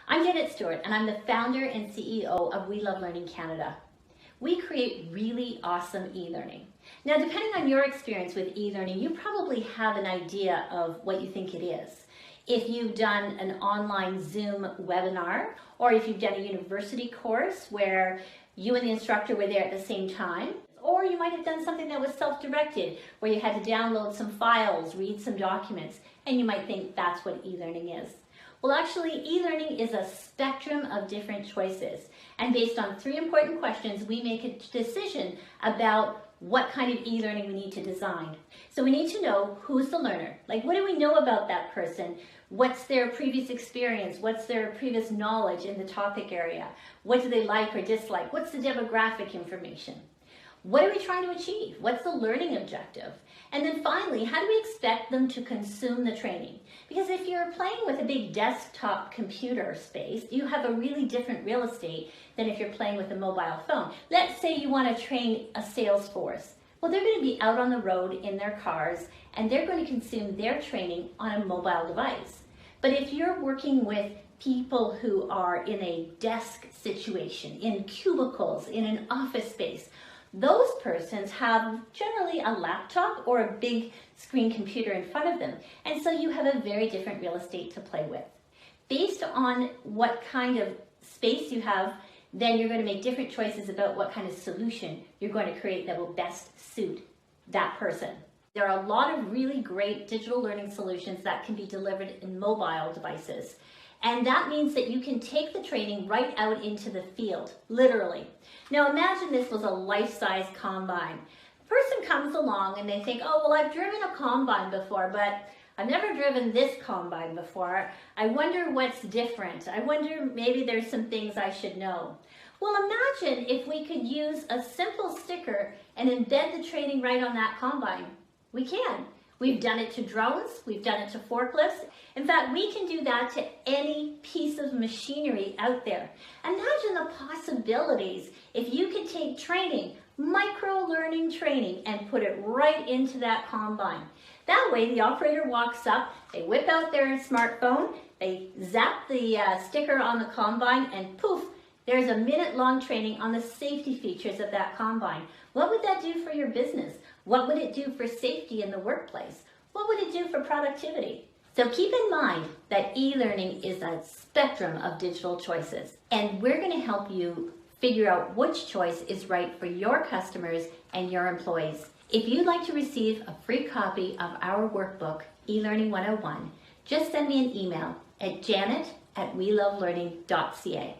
I'm Janet Stewart, and I'm the founder and CEO of WeLoveLearning Canada. We create really awesome e-learning. Now, depending on your experience with e-learning, you probably have an idea of what you think it is. If you've done an online Zoom webinar, or if you've done a university course where you and the instructor were there at the same time, or you might have done something that was self-directed, where you had to download some files, read some documents, and you might think that's what e-learning is. Well, actually, e-learning is a spectrum of different choices. And based on 3 important questions, we make a decision about what kind of e-learning we need to design. So we need to know who's the learner. Like, what do we know about that person? What's their previous experience? What's their previous knowledge in the topic area? What do they like or dislike? What's the demographic information? What are we trying to achieve? What's the learning objective? And then finally, how do we expect them to consume the training? Because if you're playing with a big desktop computer space, you have a really different real estate than if you're playing with a mobile phone. Let's say you want to train a sales force. Well, they're going to be out on the road in their cars, and they're going to consume their training on a mobile device. But if you're working with people who are in a desk situation, in cubicles, in an office space, those persons have generally a laptop or a big screen computer in front of them. And so you have a very different real estate to play with. Based on what kind of space you have, then you're going to make different choices about what kind of solution you're going to create that will best suit that person. There are a lot of really great digital learning solutions that can be delivered in mobile devices. And that means that you can take the training right out into the field, literally. Now imagine this was a life-size combine. The person comes along and they think, oh, well, I've driven a combine before, but I've never driven this combine before. I wonder what's different. I wonder maybe there's some things I should know. Well, imagine if we could use a simple sticker and embed the training right on that combine. We can. We've done it to drones, we've done it to forklifts. In fact, we can do that to any piece of machinery out there. Imagine the possibilities if you could take training, micro-learning training, and put it right into that combine. That way, the operator walks up, they whip out their smartphone, they zap the sticker on the combine, and poof, there's a minute-long training on the safety features of that combine. What would that do for your business? What would it do for safety in the workplace? What would it do for productivity? So keep in mind that e-learning is a spectrum of digital choices, and we're going to help you figure out which choice is right for your customers and your employees. If you'd like to receive a free copy of our workbook, eLearning 101, just send me an email at janet@welovelearning.ca.